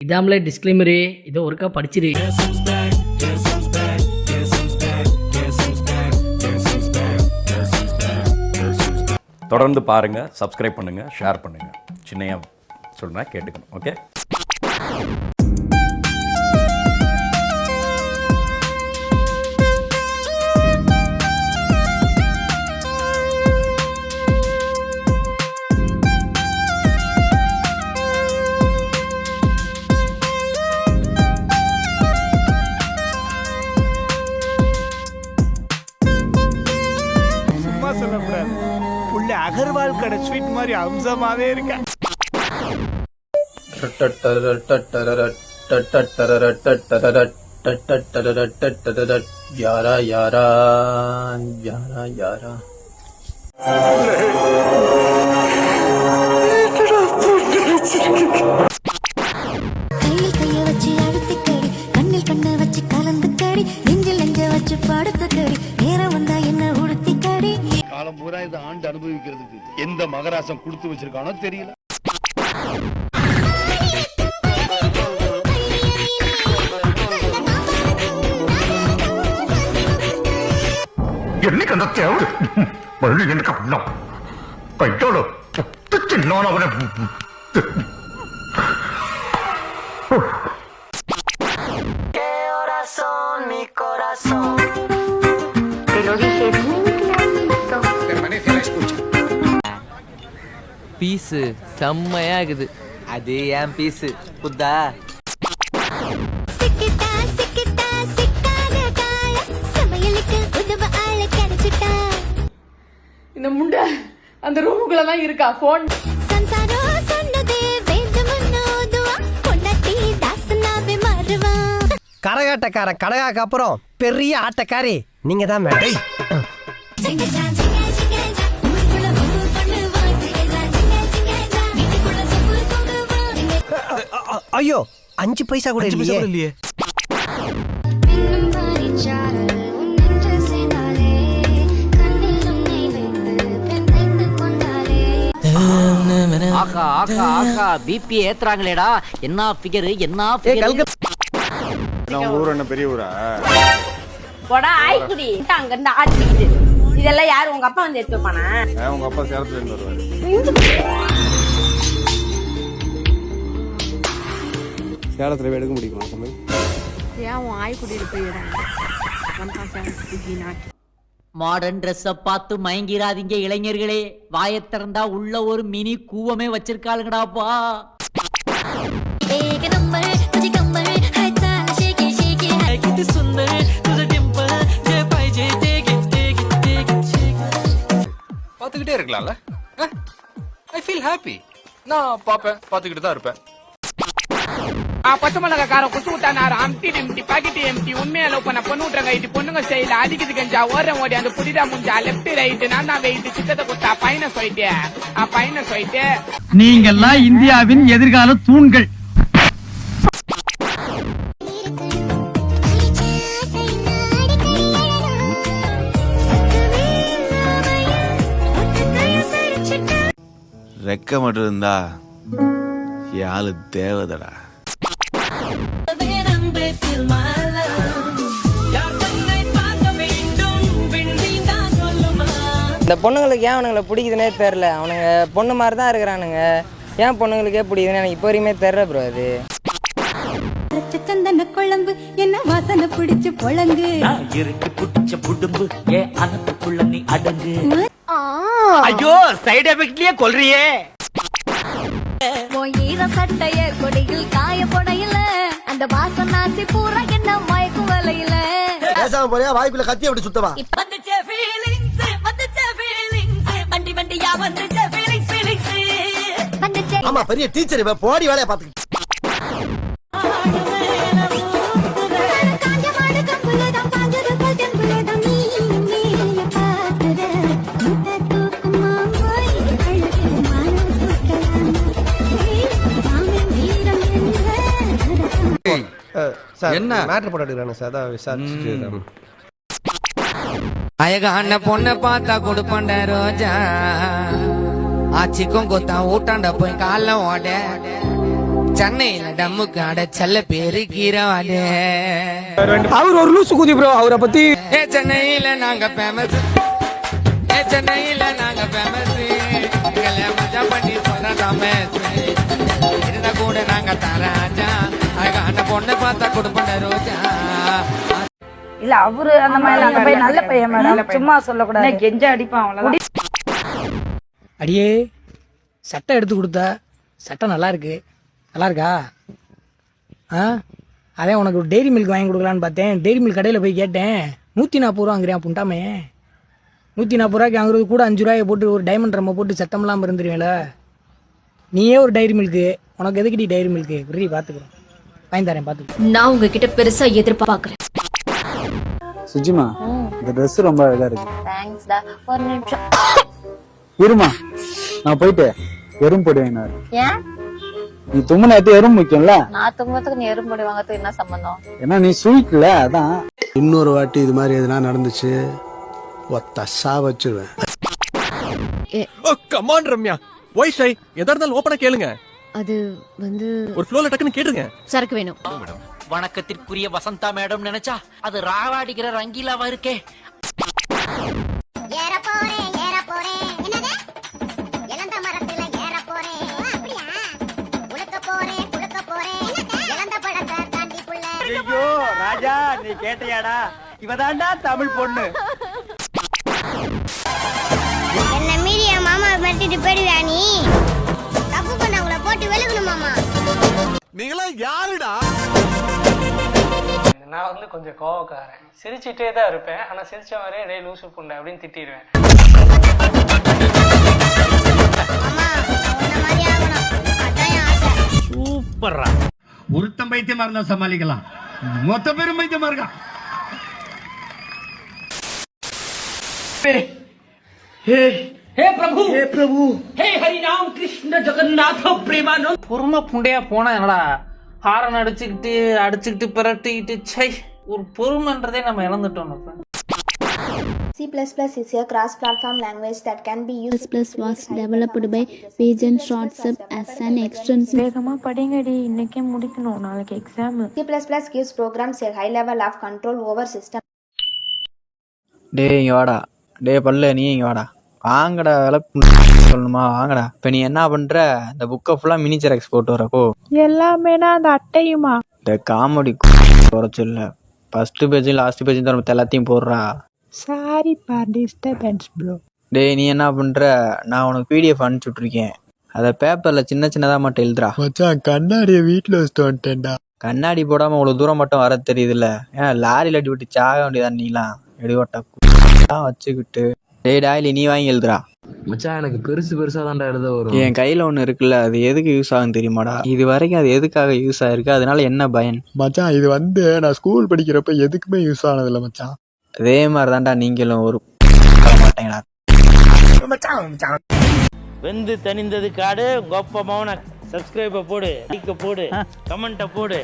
இதாமலே disclaimer இதோ ஒருக்கா படிச்சிரு. தொடர்ந்து பாருங்கள், சப்ஸ்கிரைப் பண்ணுங்கள், ஷேர் பண்ணுங்கள். சின்னையா சொல்கிறேன், கேட்டுக்கணும். ஓகே. சொல்லக்கூடாது, புள்ள அகர்வால் கடை ஸ்வீட் மாதிரி அம்சமாவே இருக்க. யாரா யாரா யாரா யாரா கையில் கைய வச்சு அழுத்தி கடி, கண்ணில் கண்ண வச்சு கலந்து கடி, நெஞ்சில் நெஞ்ச வச்சு படுத்து கடி, நேரம் வந்தா என்ன உடுத்தி கடி. காலம் பூரா இதை ஆண்டு அனுபவிக்கிறதுக்கு எந்த மகராசம் கொடுத்து வச்சிருக்கானோ தெரியல. என்னைக்கு அந்த தேவை மறுபடியும் எனக்கு அப்படின்னா கையோட நான் அவனை பீஸு செம்மையா இருக்குது. அது ஏன் பீஸு புத்தா. சிக்கிட்டா சிக்கிட்டா சிக்காத கால, சமையலுக்கு உதவ ஆள கிடைச்சிட்டா. இந்த முண்டை அந்த ரூமுக்குள்ளதான் இருக்கா போன். சம்சாரம் சொன்னது வேண்டுமன்னோதுவா, பொண்டாட்டி தாசனாவே மாறுவா. கரகாட்டக்காரன் கடகாக்கு அப்புறம் பெரிய ஆட்டக்காரி நீங்க தான் மேடம். ஐயோ 5 பைசா கூட இல்லையே. ஆகா ஆகா ஆகா பிபி ஏத்துறாங்களேடா. என்ன ஃபிகர் என்ன ஃபிகர். ஊர் என்ன பெரிய ஊரா? போடா ஆய்க்குடி அங்க இருந்து ஆட்டிக்கிட்டு. இதெல்லாம் யாரு உங்க அப்பா வந்து எடுத்து வைப்பானா? உங்க அப்பா சேலத்துல இருந்து வருவாரு. சேலத்துல எடுக்க முடியுமா? ஏன் உன் ஆய்க்குடியில போயிடுறாங்க. மாடர்ன் ட்ரெஸ்ஸ பார்த்து மயங்கிராதீங்க இளைஞர்களே. வாயை திறந்தா உள்ள ஒரு மினி கூவமே வச்சிருக்காளுங்கடாப்பா. பாத்துக்கிட்டே இருக்கலாம்ல. I feel happy. நான் பாப்பேன், பாத்துக்கிட்டு தான் இருப்பேன். பச்சை மிளகா காரம் குசு விட்டானாரு அம்டி எம்டி பாக்கெட் எம்டி உண்மையா லவ் பண்ண பொண்ணு விட்டுறங்க இது பொண்ணுங்க ஸ்டைல அடிக்குது கஞ்சா ஓரம் ஓடி அந்த புடிதா முஞ்சா லெப்ட் ரைட் நான் தான் வெயிட் சித்தத்தை குத்தா பையனை சொல்லிட்டு நீங்கெல்லாம் இந்தியாவின் எதிர்கால தூண்கள். ரெக்க மட்டும் இருந்தா யாழு தேவதடா. இந்த பொண்ணுங்களுக்கு ஏன் அவனுங்களை பிடிக்குதுன்னே தெரில. அவனுங்க பொண்ணு மாதிரி தான் இருக்கிறானுங்க. ஏன் பொண்ணுங்களுக்கே பிடிக்குதுன்னு எனக்கு இப்போ வரைக்குமே தெரில ப்ரோ. அது சந்தன குழம்பு என்ன வாசனை பிடிச்சு பொழங்கு இருக்கு புடிச்ச புடும்பு ஏ அனத்துக்குள்ள நீ அடங்கு. ஐயோ சைடு எஃபெக்ட்லயே கொல்றியே. ஈர சட்டைய கொடியில் காய பொடையில அந்த வாசனாசி பூரா என்ன மயக்கும் வலையில. பேசாம போறியா? வாய்க்குள்ள கத்தி அப்படி சுத்தமா. வந்துச்சே ஃபீலிங்ஸ் வண்டி வண்டியா வந்துச்சே ஃபீலிங்ஸ் வந்துச்சே. ஆமா பெரிய டீச்சர் இவ, போடி வேலைய பாத்துக்க. என்ன மேட்டர் போட்டுக்கிறானு சார், அதான் விசாரிச்சு. அழகான பொண்ணை பார்த்தா கொடுப்பண்ட ரோஜா, ஆச்சிக்கும் கொத்தா ஊட்டாண்ட போய் காலம் ஓட சென்னையில டம்முக்கு அட செல்ல பெருக்கிறானே. அவர் ஒரு லூசு குதி ப்ரோ, அவரை பத்தி. சென்னையில நாங்க ஃபேமஸ், சென்னையில நாங்க ஃபேமஸ், எங்களை மஜா பண்ணி சொல்லாமே இருந்த கூட நாங்க தராஜா, அழகான பொண்ணு பார்த்தா கொடுப்பட ரோஜா. இல்ல அவரு அந்த மாதிரி நல்ல பையன் மேடம், சும்மா சொல்லக்கூடாது. கெஞ்ச அடிப்பான் அவ்வளவுதான். அடியே சட்டை எடுத்து கொடுத்தா, சட்டை நல்லா இருக்கு, நல்லா இருக்கா? அதே உனக்கு ஒரு டெய்ரி மில்க் வாங்கி கொடுக்கலான்னு பார்த்தேன். டெய்ரி மில்க் கடையில் போய் கேட்டேன், 140 ரூபா வாங்குறியா புண்டாமே. 140 ரூபாய்க்கு வாங்குறது கூட 5 ரூபாயை போட்டு ஒரு டைமண்ட் ரம்ம போட்டு சத்தம்லாம் இருந்துருவேல. நீயே ஒரு டைரி மில்க்கு, உனக்கு எதுக்கிட்டி டைரி மில்க்கு? விரி பார்த்துக்கிறேன், வாங்கி தரேன் பார்த்துக்கிறேன். நான் உங்ககிட்ட பெருசா எதிர்பார்க்கறேன். சுஜிமா, இந்த ட்ரெஸ் ரொம்ப அழகா இருக்கு. தேங்க்ஸ் டா. ஒரு நிமிஷம் இருமா, நான் போயிட்டு எறும்பு பொடி வாங்கினாரு. ஏன் நீ தும்முன எடுத்து எறும்பு முக்கியம்ல. நான் தும்பத்துக்கு நீ எறும்பு வாங்கறதுக்கு என்ன சம்பந்தம்? ஏன்னா நீ ஸ்வீட்ல, அதான். இன்னொரு வாட்டி இது மாதிரி எதுனா நடந்துச்சு ஒத்த சா வச்சிருவேன். கமான் ரம்யா, ஒய் ஷை, எதா இருந்தாலும் ஓபனா கேளுங்க. அது வந்து ஒரு ஃப்ளோல டக்குன்னு கேட்டுங்க. சரக்கு வேணும். வணக்கத்திற்குரிய வசந்தா மேடம் நினைச்சா அது ராவாடிக்கிற ரங்கீலாவா இருக்கே. ஏற போறேன் ஏற போறேன், என்னது இளந்த மரத்துல ஏற போறேன். அப்படியே குளுக்க போறேன் குளுக்க போறேன், இளந்த பழத்தை தாண்டி புள்ள. ஐயோ ராஜா, நீ கேட்டியாடா? இவதாண்டா தமிழ் பொண்ணு. என்ன மீறி என் மாமா மிரட்டிட்டு போயிடுவியா நீ? தப்பு பண்ணவங்கள போட்டு வெளுக்கணும் மாமா. நீங்களா யாருடா? நான் வந்து கொஞ்சம் கோவக்காரன், சிரிச்சுட்டே தான் இருப்பேன். ஆனா சிரிச்ச மாதிரியே டேய் லூசு புண்டை அப்படின்னு திட்டிடுவேன். மாமா உன்ன மாதிரி ஆகணும், அதான் என் ஆசை. சூப்பர்ரா. ஒருத்தன் பைத்தியமா இருந்தா சமாளிக்கலாம், மொத்த பேரும் பைத்தியமா இருக்கான். பொறுமை புண்டையா போனா என்னடா, ஹாரன் அடிச்சுக்கிட்டு பிரட்டிக்கிட்டு, சை, ஒரு பொறுமைன்றதே நம்ம இழந்துட்டோம். C++ is a cross-platform language that can be used. C++ was developed by Pigeon Shortstop as an extension. வேகமா படிங்கடி, இன்னைக்கே முடிக்கணும், நாளைக்கு exam. C++ gives programs a high level of control over system. டேய் இங்க வாடா, டேய் பல்ல நீ இங்க வாடா, வாங்கடா. வேலை சொல்லணுமா? வாங்கடா. இப்ப நீ என்ன பண்ற? இந்த புக்கை ஃபுல்லா மினி ஜெராக்ஸ் போட்டு வரப்போ எல்லாமேனா அந்த அட்டையுமா? இந்த காமெடி குறைச்சில்ல, ஃபர்ஸ்ட் பேஜ் லாஸ்ட் பேஜ் தர எல்லாத்தையும் போடுறா. Sorry for disturbance bro. டேய் நீ என்ன பண்ற? நான் உனக்கு பிடிஎஃப் அனுப்பிச்சு விட்டுருக்கேன், அதை பேப்பர்ல சின்ன சின்னதா மட்டும் எழுதுறா. மச்சான் கண்ணாடிய வீட்டுல வச்சுட்டு வந்துட்டேன்டா. கண்ணாடி போடாம இவ்வளவு தூரம் மட்டும் வர தெரியுதுல்ல? ஏன் லாரியில அடி விட்டு சாக வேண்டியதான் நீலாம் எடுவட்டா வச்சுக்கிட்டு. டேய் டாய்லி நீ வாங்கி எழுதுறா. மச்சான் எனக்கு பெருசு பெருசா தான்டா எழுத வரும். என் கையில ஒண்ணு இருக்குல்ல, அது எதுக்கு யூஸ் ஆகும் தெரியுமாடா? இது வரைக்கும் அது எதுக்காக யூஸ் ஆயிருக்கு, அதனால என்ன பயன்? மச்சான் இது வந்து நான் ஸ்கூல் படிக்கிறப்ப எதுக்குமே யூஸ் ஆனதில்ல மச்சான். அதே மாதிரி தான்டா நீங்களும் ஒரு மாட்டேங்கடா. வெந்து தணிந்தது காடு, கோப்ப மௌன. சப்ஸ்கிரைப போடு, லைக்க போடு, கமெண்ட்ட போடு.